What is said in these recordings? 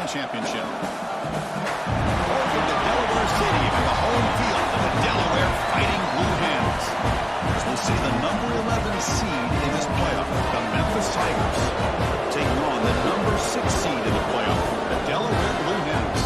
championship. From the Delaware Stadium in the home field of the Delaware Fighting Blue Hens, as we'll see the number 11 seed in this playoff, the Memphis Tigers, taking on the number 6 seed in the playoff, the Delaware Blue Hens.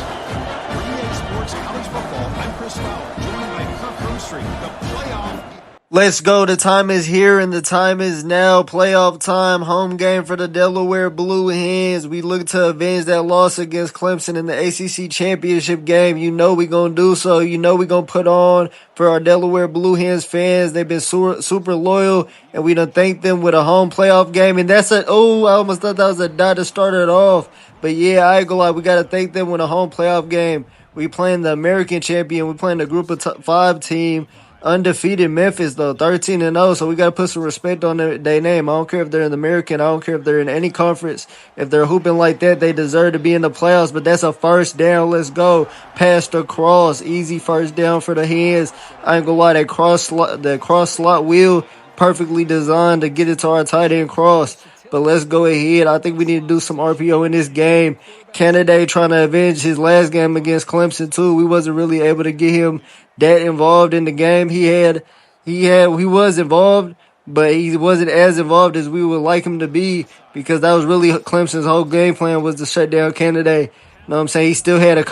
For EA Sports College Football, I'm Chris Fowler, joined by Kirk Roomstreet. The playoff. Let's go. The time is here and the time is now. Playoff time. Home game for the Delaware Blue Hens. We look to avenge that loss against Clemson in the ACC championship game. You know we're going to do so. You know we're going to put on for our Delaware Blue Hens fans. They've been super loyal, and we done thank them with a home playoff game. And that's I almost thought that was a dot to start it off. But yeah, I ain't gonna lie. We got to thank them with a home playoff game. We playing the American champion. We playing the group of 5 team. Undefeated Memphis, though, 13-0, so we got to put some respect on their name. I don't care if they're in the American. I don't care if they're in any conference. If they're hooping like that, they deserve to be in the playoffs, but that's a first down. Let's go. Pass the cross. Easy first down for the Hens. I ain't going to lie, that cross slot wheel, perfectly designed to get it to our tight end cross. But let's go ahead. I think we need to do some RPO in this game. Kennedy trying to avenge his last game against Clemson, too. We wasn't really able to get him that involved in the game. He was involved, but he wasn't as involved as we would like him to be, because that was really Clemson's whole game plan, was to shut down Kennedy. You know what I'm saying? He still had he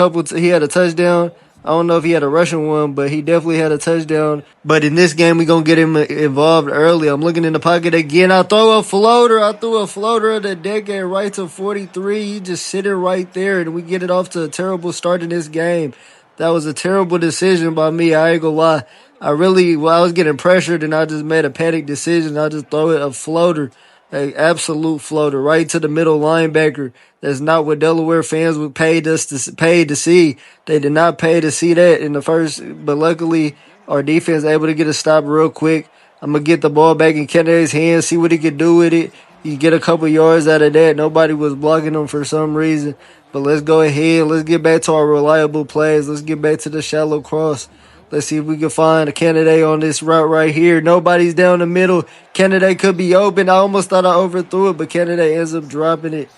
had a touchdown. I don't know if he had a rushing one, but he definitely had a touchdown. But in this game, we're going to get him involved early. I'm looking in the pocket again. I throw a floater. of the decade right to 43. He just sitting right there, and we get it off to a terrible start in this game. That was a terrible decision by me. I ain't going to lie. I was getting pressured, and I just made a panic decision. I just throw it a floater. An absolute floater right to the middle linebacker. That's not what Delaware fans would pay to see. They did not pay to see that in the first, but luckily our defense able to get a stop real quick. I'm going to get the ball back in Kennedy's hands, see what he can do with it. You get a couple yards out of that. Nobody was blocking him for some reason. But let's go ahead. Let's get back to our reliable plays. Let's get back to the shallow cross. Let's see if we can find a candidate on this route right here. Nobody's down the middle. Candidate could be open. I almost thought I overthrew it, but candidate ends up dropping it.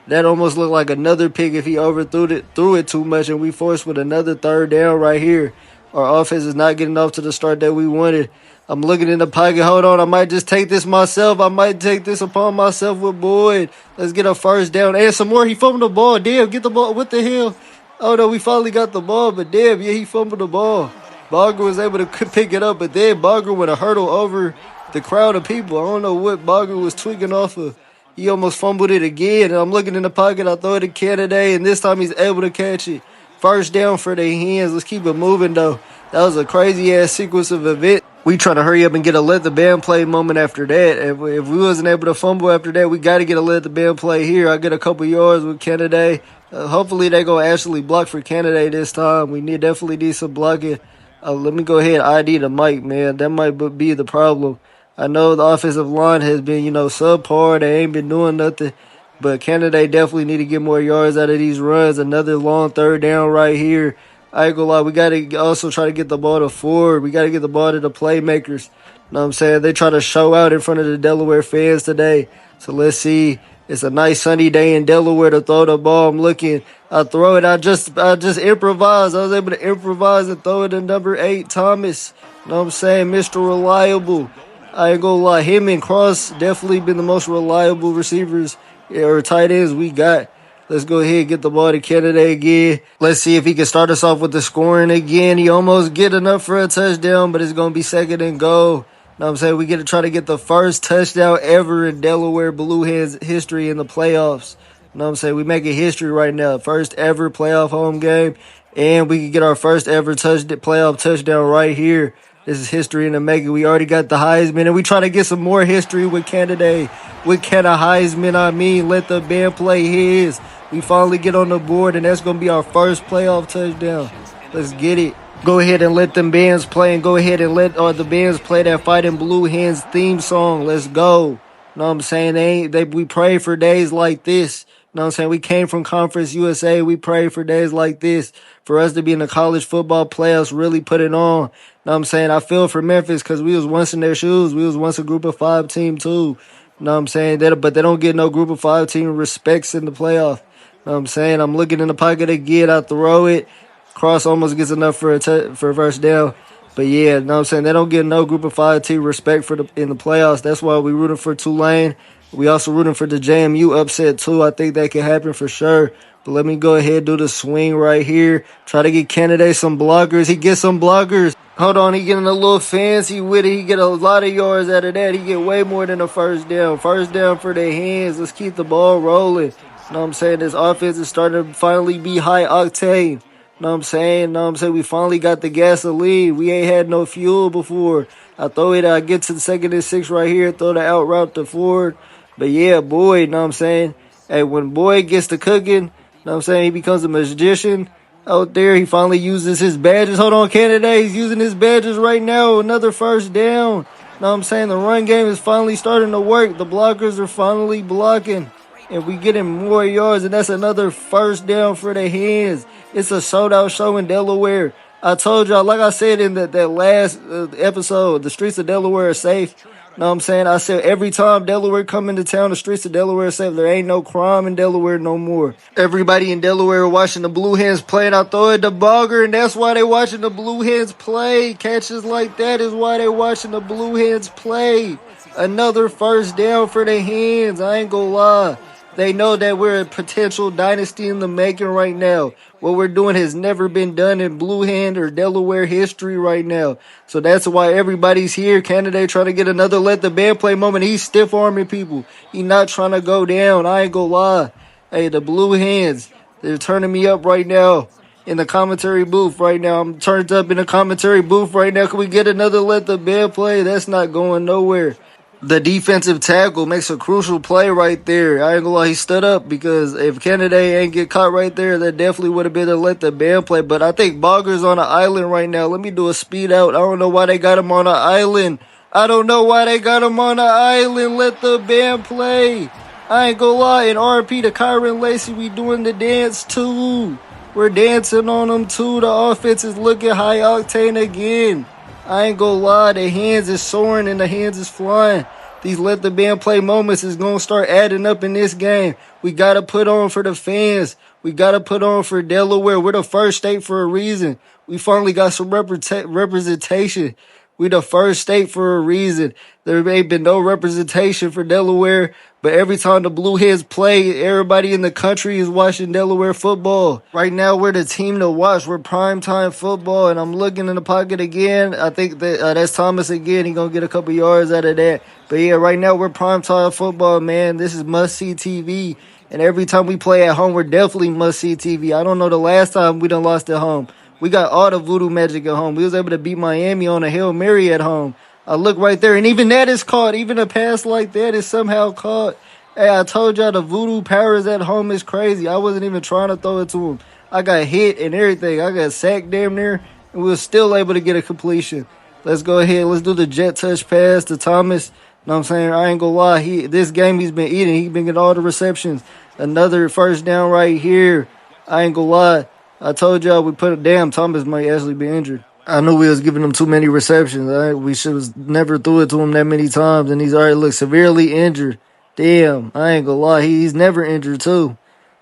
That almost looked like another pick if he threw it too much, and we forced with another third down right here. Our offense is not getting off to the start that we wanted. I'm looking in the pocket. Hold on. I might just take this myself. I might take this upon myself with Boyd. Let's get a first down. And some more. He fumbled the ball. Damn, get the ball. What the hell? Oh, no, we finally got the ball, but damn, yeah, he fumbled the ball. Bogger was able to pick it up, but then Bogger went a hurdle over the crowd of people. I don't know what Bogger was tweaking off of. He almost fumbled it again, and I'm looking in the pocket. I throw it to Kennedy, and this time he's able to catch it. First down for the Hens. Let's keep it moving, though. That was a crazy-ass sequence of events. We trying to hurry up and get a let the band play moment after that. If we wasn't able to fumble after that, we got to get a let the band play here. I get a couple yards with Kennedy. Hopefully they go actually block for Kennedy this time. We definitely need some blocking. Let me go ahead and ID the mic, man. That might be the problem. I know the offensive line has been, subpar. They ain't been doing nothing. But Kennedy definitely need to get more yards out of these runs. Another long third down right here. I ain't gonna lie. We got to also try to get the ball to Ford. We got to get the ball to the playmakers. You know what I'm saying? They try to show out in front of the Delaware fans today. So let's see. It's a nice sunny day in Delaware to throw the ball. I'm looking. I throw it. I just improvised. I was able to improvise and throw it to number 8, Thomas. You know what I'm saying? Mr. Reliable. I ain't gonna lie. Him and Cross definitely been the most reliable receivers or tight ends we got. Let's go ahead and get the ball to Kennedy again. Let's see if he can start us off with the scoring again. He almost get enough for a touchdown, but it's going to be second and goal. You know what I'm saying? We get to try to get the first touchdown ever in Delaware Blue Hens history in the playoffs. You know what I'm saying? We making history right now. First ever playoff home game. And we can get our first ever playoff touchdown right here. This is history in the making. We already got the Heisman, and we try to get some more history with Kennedy. With Kenna Heisman, let the band play his. We finally get on the board, and that's going to be our first playoff touchdown. Let's get it. Go ahead and let them bands play, and go ahead and let the bands play that Fighting Blue Hens theme song. Let's go. You know what I'm saying? We pray for days like this. You know what I'm saying? We came from Conference USA. We pray for days like this. For us to be in the college football playoffs, really put it on. You know what I'm saying? I feel for Memphis because we was once in their shoes. We was once a group of 5 team too. You know what I'm saying? But they don't get no group of 5 team respects in the playoff. Know what I'm saying? I'm looking in the pocket again. I throw it. Cross almost gets enough for for a first down. But yeah, know what I'm saying? They don't get no group of 5 team respect in the playoffs. That's why we rooting for Tulane. We also rooting for the JMU upset too. I think that can happen for sure. But let me go ahead and do the swing right here. Try to get Kennedy some blockers. He gets some blockers. Hold on, he getting a little fancy with it. He get a lot of yards out of that. He get way more than a first down. First down for their hands. Let's keep the ball rolling. Know what I'm saying? This offense is starting to finally be high octane. Know what I'm saying? Know what I'm saying? We finally got the gasoline. We ain't had no fuel before. I throw it, I get to the 2nd and 6 right here, throw the out route to Ford. But yeah, boy, know what I'm saying? Hey, when boy gets to cooking, know what I'm saying? He becomes a magician out there. He finally uses his badges. Hold on, Canada. He's using his badges right now. Another first down. Know what I'm saying? The run game is finally starting to work. The blockers are finally blocking. And we getting more yards, and that's another first down for the Hens. It's a sold-out show in Delaware. I told y'all, like I said in that last episode, the streets of Delaware are safe. Know what I'm saying? I said every time Delaware come into town, the streets of Delaware are safe. There ain't no crime in Delaware no more. Everybody in Delaware watching the Blue Hens play, and I throw it to Bogger, and that's why they watching the Blue Hens play. Catches like that is why they watching the Blue Hens play. Another first down for the Hens. I ain't gonna lie. They know that we're a potential dynasty in the making right now. What we're doing has never been done in Blue Hand or Delaware history right now. So that's why everybody's here. Canada trying to get another let the band play moment. He's stiff-arming people. He not trying to go down. I ain't gonna lie. Hey, the Blue Hands, they're turning me up right now in the commentary booth right now. I'm turned up in the commentary booth right now. Can we get another let the band play? That's not going nowhere. The defensive tackle makes a crucial play right there. I ain't gonna lie, he stood up because if Kennedy ain't get caught right there, that definitely would have been a let the band play. But I think Bogger's on an island right now. Let me do a speed out. I don't know why they got him on an island. I don't know why they got him on an island. Let the band play. I ain't gonna lie. And RP to Kyron Lacey, we doing the dance too. We're dancing on them too. The offense is looking high octane again. I ain't gonna lie, the Hands is soaring and the Hands is flying. These let the band play moments is gonna start adding up in this game. We gotta put on for the fans. We gotta put on for Delaware. We're the first state for a reason. We finally got some representation. We the first state for a reason. There ain't been no representation for Delaware, but every time the Blue Hens play, everybody in the country is watching Delaware football. Right now, we're the team to watch. We're primetime football, and I'm looking in the pocket again. I think that's Thomas again. He gonna get a couple yards out of that. But yeah, right now we're primetime football, man. This is must-see TV, and every time we play at home, we're definitely must-see TV. I don't know the last time we done lost at home. We got all the voodoo magic at home. We was able to beat Miami on a Hail Mary at home. I look right there, and even that is caught. Even a pass like that is somehow caught. Hey, I told y'all the voodoo powers at home is crazy. I wasn't even trying to throw it to him. I got hit and everything. I got sacked damn near, and we were still able to get a completion. Let's go ahead. Let's do the jet touch pass to Thomas. Know what I'm saying? I ain't gonna lie. This game he's been eating. He's been getting all the receptions. Another first down right here. I ain't gonna lie. I told y'all we put it. Damn, Thomas might actually be injured. I knew we was giving him too many receptions. We should have never threw it to him that many times, and he's already looked severely injured. Damn, I ain't gonna lie. He's never injured too.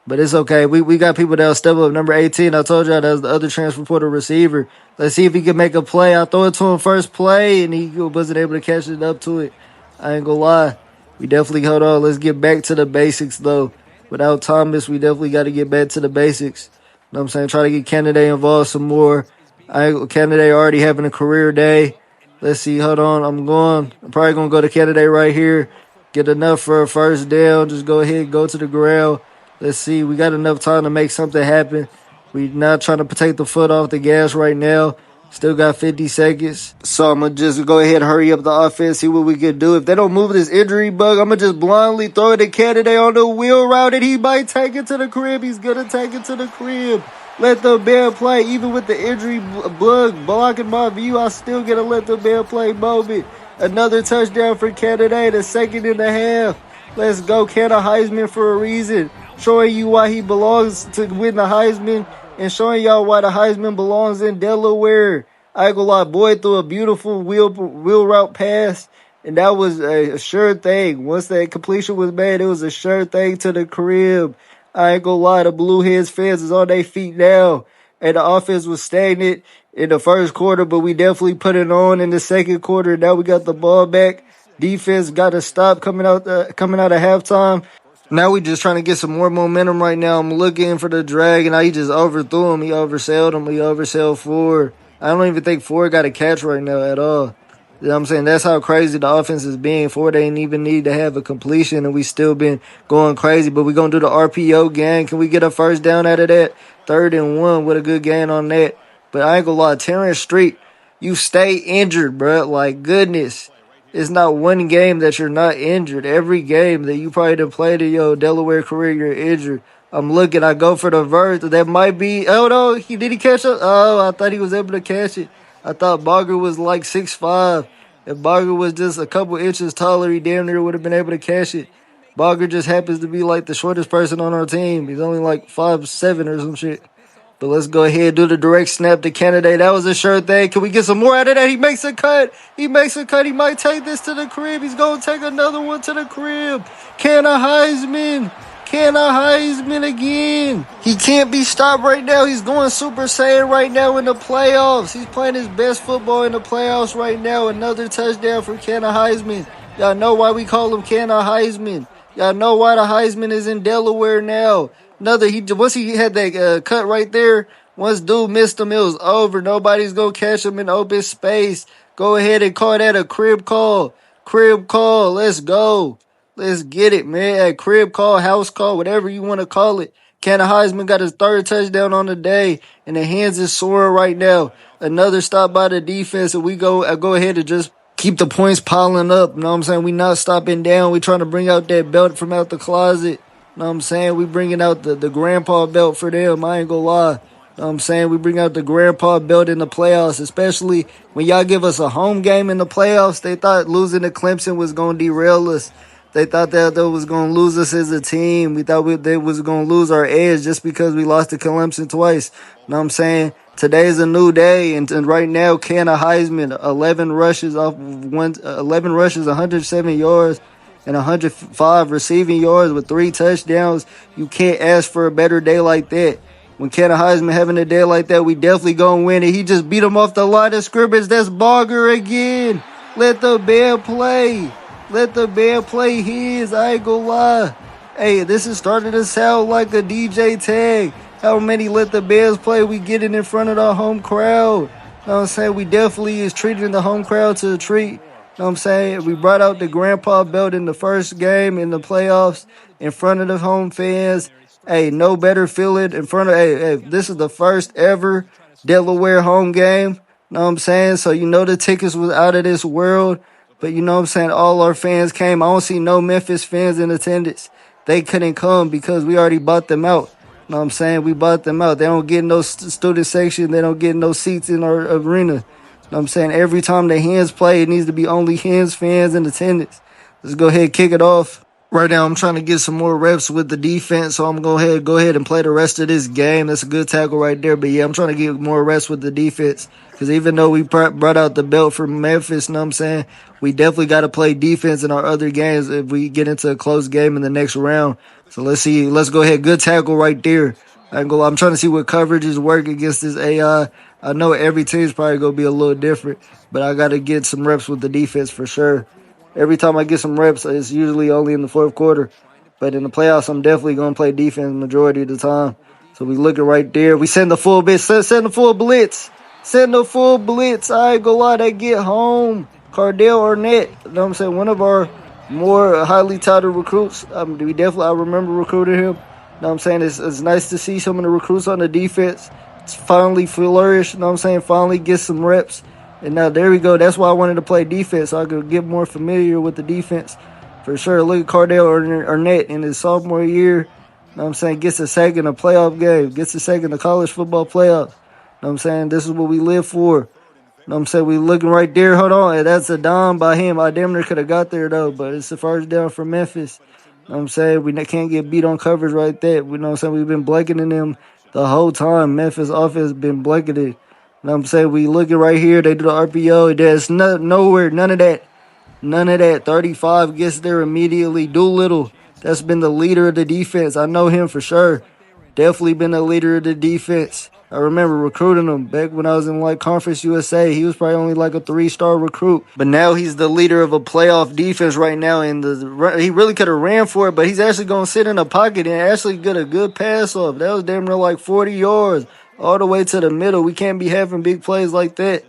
But it's okay. We got people that'll step up. Number 18, I told y'all that was the other transfer portal receiver. Let's see if he can make a play. I throw it to him first play, and he wasn't able to catch it up to it. I ain't gonna lie. We definitely, hold on. Let's get back to the basics, though. Without Thomas, we definitely got to get back to the basics. You know what I'm saying? Try to get Kennedy involved some more. Kennedy already having a career day. Let's see. Hold on. I'm probably going to go to Kennedy right here. Get enough for a first down. Just go ahead, go to the ground. Let's see. We got enough time to make something happen. We not trying to take the foot off the gas right now. Still got 50 seconds. So I'm going to just go ahead and hurry up the offense, see what we can do. If they don't move this injury bug, I'm going to just blindly throw it to Kennedy on the wheel route, and he might take it to the crib. He's going to take it to the crib. Let the band play. Even with the injury bug blocking my view, I still get a let the band play moment. Another touchdown for Kennedy, the second and a half. Let's go, Kenna Heisman for a reason. Showing you why he belongs to win the Heisman, and showing y'all why the Heisman belongs in Delaware. I ain't gonna lie, boy threw a beautiful wheel route pass, and that was a sure thing. Once that completion was made, it was a sure thing to the crib. I ain't gonna lie, the Blue Hens fans is on their feet now. And the offense was stagnant in the first quarter, but we definitely put it on in the second quarter. Now we got the ball back. Defense got to stop coming out of halftime. Now we just trying to get some more momentum right now. I'm looking for the drag, and he just overthrew him. He oversold him. He oversold Ford. I don't even think Ford got a catch right now at all. You know what I'm saying? That's how crazy the offense is being. Ford ain't even need to have a completion, and we still been going crazy. But we going to do the RPO game. Can we get a first down out of that? 3rd and 1 with a good gain on that. But I ain't gonna lie, Terrence Street, you stay injured, bro. Like, goodness. It's not one game that you're not injured. Every game that you probably done played in your Delaware career, you're injured. I'm looking. I go for the vert. That might be. Oh no, did he catch it? Oh, I thought he was able to catch it. I thought Barger was like 6'5". If Barger was just a couple inches taller, he damn near would have been able to catch it. Barger just happens to be like the shortest person on our team. He's only like 5'7" or some shit. But let's go ahead and do the direct snap to Kennedy. That was a sure thing. Can we get some more out of that? He makes a cut. He makes a cut. He might take this to the crib. He's going to take another one to the crib. Can a Heisman? Can a Heisman again? He can't be stopped right now. He's going Super Saiyan right now in the playoffs. He's playing his best football in the playoffs right now. Another touchdown for Can a Heisman. Y'all know why we call him Can a Heisman. Y'all know why the Heisman is in Delaware now. Once he had that cut right there, once dude missed him, it was over. Nobody's gonna catch him in open space. Go ahead and call that a crib call. Crib call. Let's go. Let's get it, man. A crib call, house call, whatever you want to call it. Cannon Heisman got his 3rd touchdown on the day, and the Hens is soaring right now. Another stop by the defense, and we go ahead and just keep the points piling up. You know what I'm saying? We not stopping down. We trying to bring out that belt from out the closet. Know what I'm saying? We bringing out the grandpa belt for them. I ain't gonna lie. Know what I'm saying? We bring out the grandpa belt in the playoffs, especially when y'all give us a home game in the playoffs. They thought losing to Clemson was gonna derail us. They thought that was gonna lose us as a team. We thought they was gonna lose our edge just because we lost to Clemson twice. Know what I'm saying? Today's a new day, and right now, Canna Heisman, 11 rushes, 107 yards. And 105 receiving yards with 3 touchdowns. You can't ask for a better day like that. When Cannon Heisman having a day like that, we definitely gonna win it. He just beat him off the line of scrimmage. That's Barger again. Let the band play. Let the band play his. I ain't gonna lie. Hey, this is starting to sound like a DJ tag. How many let the bands play we getting in front of the home crowd? Know what I'm saying? We definitely is treating the home crowd to a treat. Know what I'm saying? We brought out the grandpa belt in the first game in the playoffs in front of the home fans. Hey, no better feeling in front of, hey, this is the first ever Delaware home game. Know what I'm saying? So, the tickets was out of this world. But, what I'm saying? All our fans came. I don't see no Memphis fans in attendance. They couldn't come because we already bought them out. Know what I'm saying? We bought them out. They don't get no student section. They don't get no seats in our arena. Know what I'm saying? Every time the Hens play, it needs to be only Hens fans in attendance. Let's go ahead and kick it off. Right now, I'm trying to get some more reps with the defense, so I'm going to go ahead and play the rest of this game. That's a good tackle right there. But, yeah, I'm trying to get more reps with the defense because even though we brought out the belt from Memphis, know what I'm saying, we definitely got to play defense in our other games if we get into a close game in the next round. So, let's see. Let's go ahead. Good tackle right there. I'm trying to see what coverages work against this AI. I know every team's probably going to be a little different, but I got to get some reps with the defense for sure. Every time I get some reps, it's usually only in the 4th quarter. But in the playoffs, I'm definitely going to play defense majority of the time. So we looking right there. We send the full blitz. Send the full blitz. Send the full blitz. I ain't going to lie, they get home. Cardell Arnett, you know what I'm saying, one of our more highly touted recruits. I remember recruiting him. You know what I'm saying? It's nice to see some of the recruits on the defense finally flourish, you know what I'm saying, finally get some reps. And now there we go. That's why I wanted to play defense, so I could get more familiar with the defense. For sure, look at Cardell Arnett in his sophomore year. You know what I'm saying, gets a second a playoff game, gets a second a college football playoff. You know what I'm saying, this is what we live for. You know what I'm saying, we looking right there. Hold on, that's a dime by him. I damn near could have got there, though, but it's the first down for Memphis. You know what I'm saying, we can't get beat on coverage right there. You know what I'm saying, we've been blanketing them the whole time. Memphis offense been blanketed. You know what I'm saying? We looking right here. They do the RPO. There's nowhere. None of that. 35 gets there immediately. Doolittle That's been the leader of the defense. I know him for sure. Definitely been the leader of the defense. I remember recruiting him back when I was in like Conference USA. He was probably only like a 3-star recruit, but now he's the leader of a playoff defense right now. And he really could have ran for it, but he's actually gonna sit in the pocket and actually get a good pass off. That was damn near like 40 yards all the way to the middle. We can't be having big plays like that.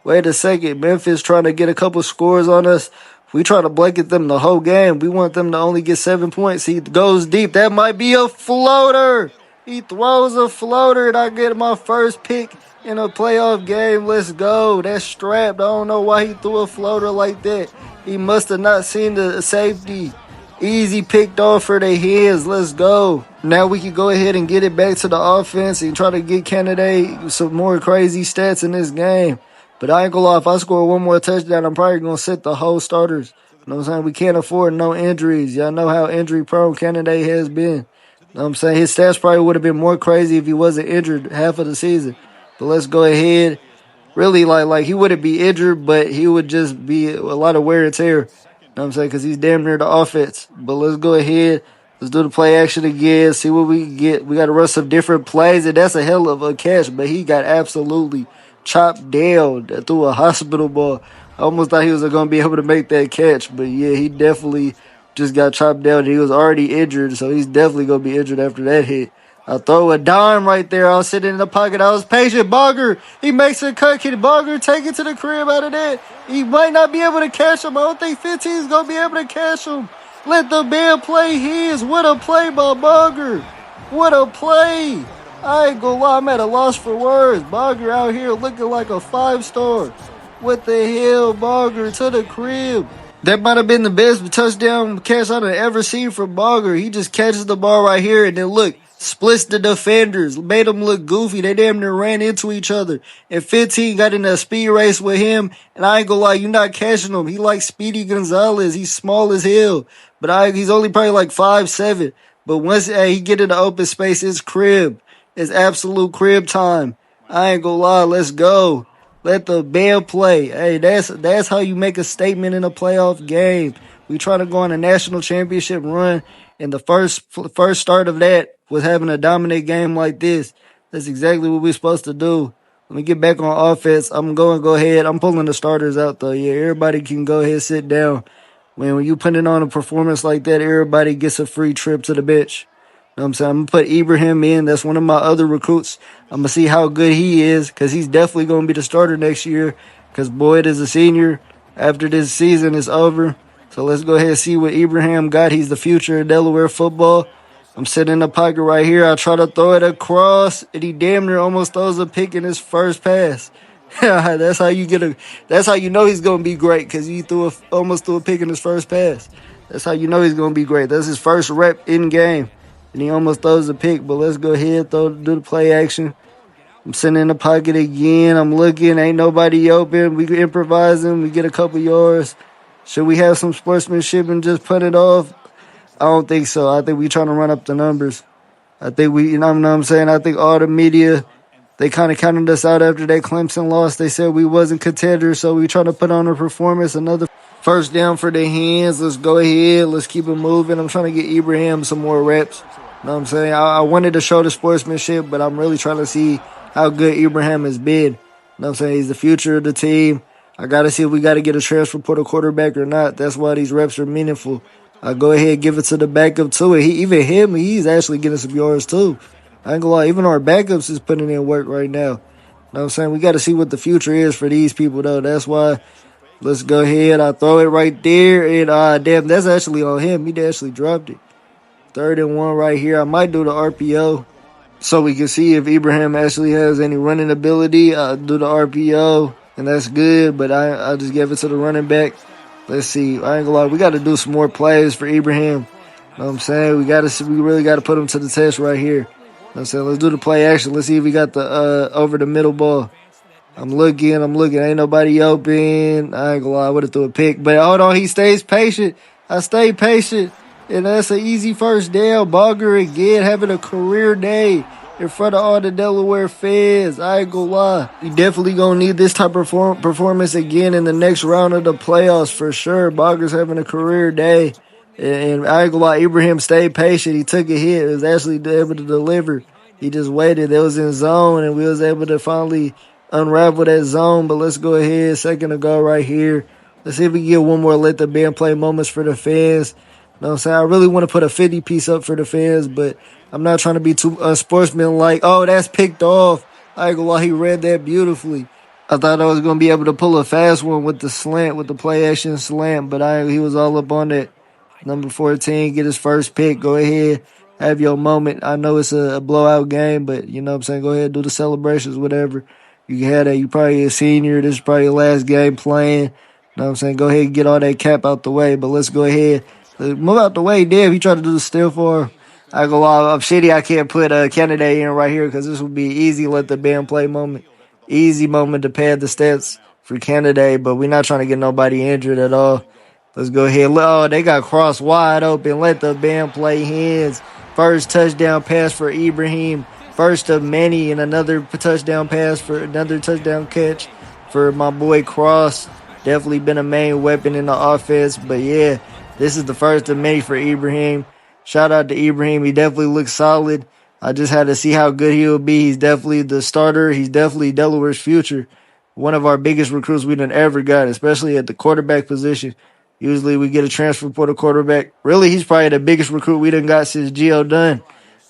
Wait a second, Memphis trying to get a couple scores on us. We try to blanket them the whole game. We want them to only get 7 points. He goes deep. That might be a floater. He throws a floater, and I get my first pick in a playoff game. Let's go. That's strapped. I don't know why he threw a floater like that. He must have not seen the safety. Easy picked off for the Hens. Let's go. Now we can go ahead and get it back to the offense and try to get Canada some more crazy stats in this game. But I ain't gonna lie, if I score one more touchdown, I'm probably gonna sit the whole starters. You know what I'm saying? We can't afford no injuries. Y'all know how injury prone Canada has been. You know what I'm saying? His stats probably would have been more crazy if he wasn't injured half of the season. But let's go ahead. Really, like he wouldn't be injured, but he would just be a lot of wear and tear. You know what I'm saying? Because he's damn near the offense. But let's go ahead. Let's do the play action again. See what we can get. We got to run some different plays, and that's a hell of a catch. But he got absolutely chopped down through a hospital ball. I almost thought he was going to be able to make that catch. But, yeah, he definitely just got chopped down. He was already injured, so he's definitely going to be injured after that hit. I throw a dime right there. I was sitting in the pocket. I was patient. Bogger, he makes a cut. Can Bogger take it to the crib out of that? He might not be able to catch him. I don't think 15 is going to be able to catch him. Let the man play his. What a play by Bogger. What a play. I ain't gonna lie, I'm at a loss for words. Bogger out here looking like a 5-star. What the hell, Bogger, to the crib. That might have been the best touchdown catch I've ever seen from Bogger. He just catches the ball right here and then look, splits the defenders, made them look goofy. They damn near ran into each other. And 15 got in a speed race with him. And I ain't gonna lie, you're not catching him. He like Speedy Gonzalez. He's small as hell. But he's only probably like 5'7". But once he get in the open space, it's crib. It's absolute crib time. I ain't gonna lie, let's go. Let the band play. Hey, that's how you make a statement in a playoff game. We try to go on a national championship run, and the first start of that was having a dominant game like this. That's exactly what we're supposed to do. Let me get back on offense. I'm going to go ahead. I'm pulling the starters out, though. Yeah, everybody can go ahead and sit down. When you put it on a performance like that, everybody gets a free trip to the bench. You know what I'm saying? I'm going to put Ibrahim in. That's one of my other recruits. I'm going to see how good he is because he's definitely going to be the starter next year because Boyd is a senior after this season is over. So let's go ahead and see what Ibrahim got. He's the future of Delaware football. I'm sitting in the pocket right here. I try to throw it across, and he damn near almost throws a pick in his first pass. That's how you know he's going to be great because he almost threw a pick in his first pass. That's how you know he's going to be great. That's his first rep in game. And he almost throws a pick, but let's go ahead, do the play action. I'm sitting in the pocket again. I'm looking. Ain't nobody open. We improvising. We get a couple yards. Should we have some sportsmanship and just put it off? I don't think so. I think we trying to run up the numbers. I think you know what I'm saying? I think all the media, they kind of counted us out after that Clemson loss. They said we wasn't contenders, so we trying to put on a performance. Another first down for the Hens. Let's go ahead. Let's keep it moving. I'm trying to get Ibrahim some more reps. You know what I'm saying? I wanted to show the sportsmanship, but I'm really trying to see how good Ibrahim has been. You know what I'm saying? He's the future of the team. I got to see if we got to get a transfer portal quarterback or not. That's why these reps are meaningful. I'll go ahead and give it to the backup, too. And he's actually getting some yards, too. I ain't gonna lie, even our backups is putting in work right now. You know what I'm saying? We got to see what the future is for these people, though. That's why let's go ahead. I throw it right there. And, damn, that's actually on him. He actually dropped it. 3rd and 1 right here. I might do the RPO so we can see if Ibrahim actually has any running ability. I'll do the RPO, and that's good, but I just gave it to the running back. Let's see. I ain't gonna lie. We got to do some more plays for Ibrahim. You know what I'm saying? We really got to put him to the test right here. You know what I'm saying? Let's do the play action. Let's see if we got the over the middle ball. I'm looking. Ain't nobody open. I ain't gonna lie. I would have threw a pick, but hold on. He stays patient. I stay patient. And that's an easy first down. Bogger again having a career day in front of all the Delaware fans. I ain't gonna lie. We definitely gonna need this type of performance again in the next round of the playoffs for sure. Bogger's having a career day. And I ain't gonna lie, Ibrahim stayed patient. He took a hit. He was actually able to deliver. He just waited. It was in zone, and we was able to finally unravel that zone. But let's go ahead. Second to go right here. Let's see if we can get one more let the band play moments for the fans. You know what I'm saying? I really want to put a 50 piece up for the fans, but I'm not trying to be too unsportsmanlike. Oh, that's picked off. I ain't gonna lie, he read that beautifully. I thought I was gonna be able to pull a fast one with the slant, with the play action slant, but he was all up on it. Number 14, get his first pick. Go ahead, have your moment. I know it's a blowout game, but you know what I'm saying? Go ahead, do the celebrations, whatever. You can have that. You probably a senior. This is probably your last game playing. You know what I'm saying? Go ahead and get all that cap out the way, but let's go ahead. Move out the way, Dev. He tried to do the steal for him. I go, I'm shitty. I can't put a candidate in right here because this would be easy. Let the band play moment. Easy moment to pad the stats for candidate, but we're not trying to get nobody injured at all. Let's go ahead. Oh, they got crossed wide open. Let the band play Hens. First touchdown pass for Ibrahim. First of many, and another touchdown pass for another touchdown catch for my boy Cross. Definitely been a main weapon in the offense. But yeah, this is the first of many for Ibrahim. Shout out to Ibrahim. He definitely looks solid. I just had to see how good he'll be. He's definitely the starter. He's definitely Delaware's future. One of our biggest recruits we done ever got, especially at the quarterback position. Usually we get a transfer portal quarterback. Really, he's probably the biggest recruit we done got since Geo Dunn.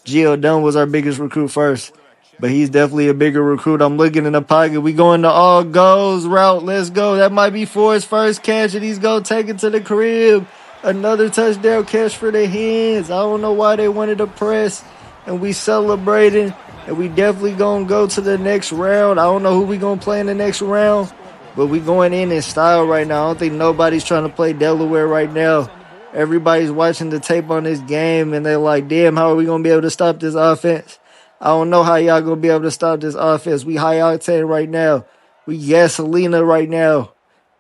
Geo Dunn was our biggest recruit first. But he's definitely a bigger recruit. I'm looking in the pocket. We going to all goes route. Let's go. That might be for his first catch, and he's going to take it to the crib. Another touchdown catch for the Hens. I don't know why they wanted to press, and we celebrating, and we definitely going to go to the next round. I don't know who we going to play in the next round, but we going in style right now. I don't think nobody's trying to play Delaware right now. Everybody's watching the tape on this game, and they're like, damn, how are we going to be able to stop this offense? I don't know how y'all going to be able to stop this offense. We high octane right now. We gasolina right now.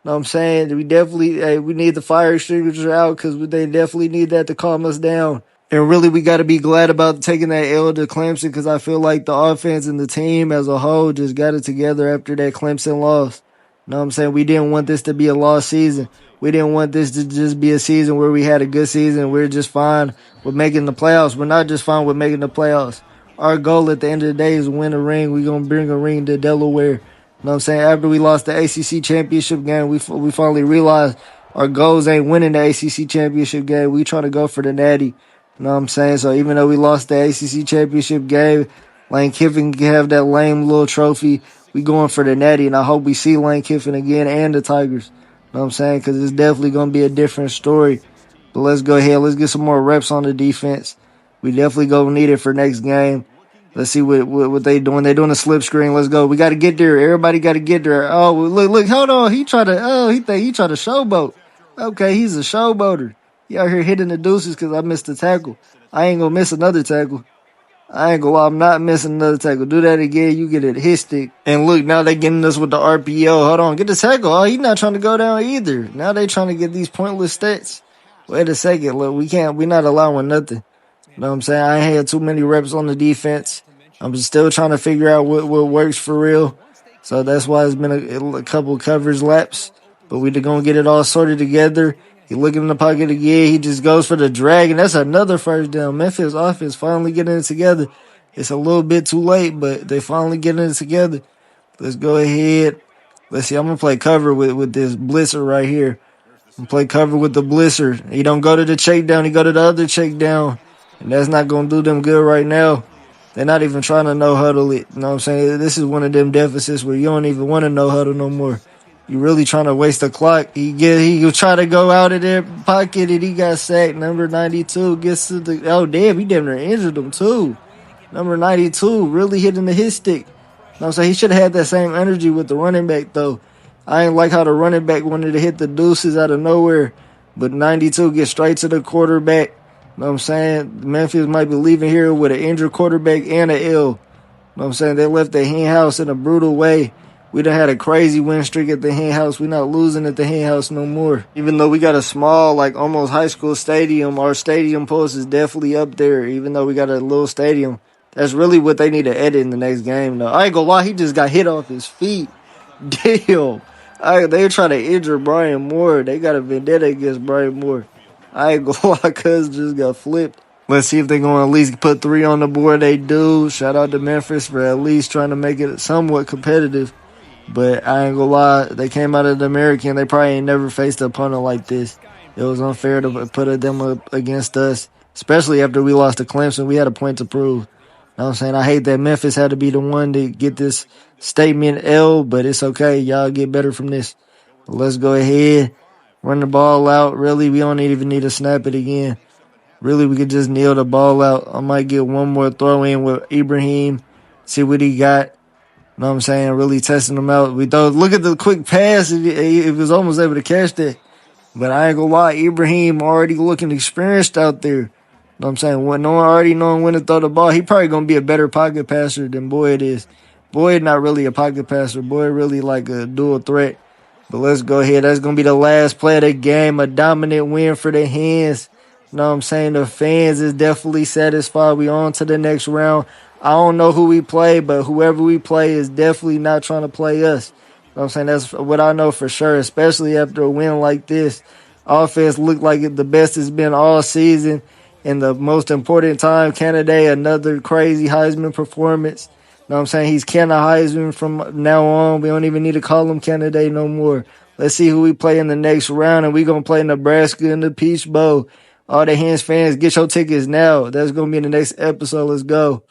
Know what I'm saying? We definitely we need the fire extinguisher out because they definitely need that to calm us down. And really, we got to be glad about taking that L to Clemson because I feel like the offense and the team as a whole just got it together after that Clemson loss. Know what I'm saying? We didn't want this to be a lost season. We didn't want this to just be a season where we had a good season. We're just fine with making the playoffs. We're not just fine with making the playoffs. Our goal at the end of the day is win a ring. We're going to bring a ring to Delaware. You know what I'm saying? After we lost the ACC championship game, we finally realized our goals ain't winning the ACC championship game. We trying to go for the natty. You know what I'm saying? So even though we lost the ACC championship game, Lane Kiffin can have that lame little trophy. We going for the natty, and I hope we see Lane Kiffin again and the Tigers. You know what I'm saying? Because it's definitely going to be a different story. But let's go ahead. Let's get some more reps on the defense. We definitely going to need it for next game. Let's see what they doing. They doing a slip screen. Let's go. We got to get there. Everybody got to get there. Oh, look, hold on. He tried to, he tried to showboat. Okay, he's a showboater. He out here hitting the deuces because I missed the tackle. I ain't going to miss another tackle. I ain't gonna lie, I'm not missing another tackle. Do that again, you get a hit stick. And look, now they getting us with the RPO. Hold on, get the tackle. Oh, he's not trying to go down either. Now they trying to get these pointless stats. Wait a second, look, we're not allowing nothing. You know what I'm saying? I ain't had too many reps on the defense. I'm still trying to figure out what works for real. So that's why it's been a couple coverage laps. But we're going to get it all sorted together. He looking in the pocket again. He just goes for the drag, and that's another first down. Memphis offense finally getting it together. It's a little bit too late, but they finally getting it together. Let's go ahead. Let's see. I'm going to play cover with this blitzer right here. I'm play cover with the blitzer. He don't go to the check down. He go to the other check down. And that's not going to do them good right now. They're not even trying to no huddle it. You know what I'm saying? This is one of them deficits where you don't even want to no huddle no more. You really trying to waste the clock. He try to go out of their pocket and he got sacked. Number 92 gets to the, oh damn, he damn near injured him too. Number 92 really hitting the hit stick. You know what I'm saying? He should have had that same energy with the running back though. I ain't like how the running back wanted to hit the deuces out of nowhere. But 92 gets straight to the quarterback. You know what I'm saying? Memphis might be leaving here with an injured quarterback and an L. You know what I'm saying? They left the hen house in a brutal way. We done had a crazy win streak at the hen house. We're not losing at the hen house no more. Even though we got a small, like almost high school stadium, our stadium post is definitely up there. Even though we got a little stadium. That's really what they need to edit in the next game, though. I ain't gonna lie, he just got hit off his feet. Damn. They're trying to injure Brian Moore. They got a vendetta against Brian Moore. I ain't gonna lie, cuz just got flipped. Let's see if they're going to at least put 3 on the board. They do. Shout out to Memphis for at least trying to make it somewhat competitive. But I ain't gonna lie, they came out of the American. They probably ain't never faced an opponent like this. It was unfair to put them up against us, especially after we lost to Clemson. We had a point to prove. You know what I'm saying? I hate that Memphis had to be the one to get this statement L, but it's okay. Y'all get better from this. But let's go ahead, run the ball out. Really, we don't even need to snap it again. Really, we could just kneel the ball out. I might get one more throw in with Ibrahim, see what he got. You know what I'm saying? Really testing him out. Look at the quick pass. He was almost able to catch that. But I ain't gonna lie, Ibrahim already looking experienced out there. You know what I'm saying? When no one already knowing when to throw the ball, he probably gonna be a better pocket passer than Boyd is. Boyd not really a pocket passer. Boyd really like a dual threat. But let's go ahead. That's gonna be the last play of the game. A dominant win for the Hens. You know what I'm saying? The fans is definitely satisfied. We on to the next round. I don't know who we play, but whoever we play is definitely not trying to play us. You know what I'm saying? That's what I know for sure, especially after a win like this. Offense looked like the best it's been all season. In the most important time, candidate, another crazy Heisman performance. You know what I'm saying? He's Ken Heisman from now on. We don't even need to call him candidate no more. Let's see who we play in the next round, and we're going to play Nebraska in the Peach Bowl. All the Hens fans, get your tickets now. That's going to be in the next episode. Let's go.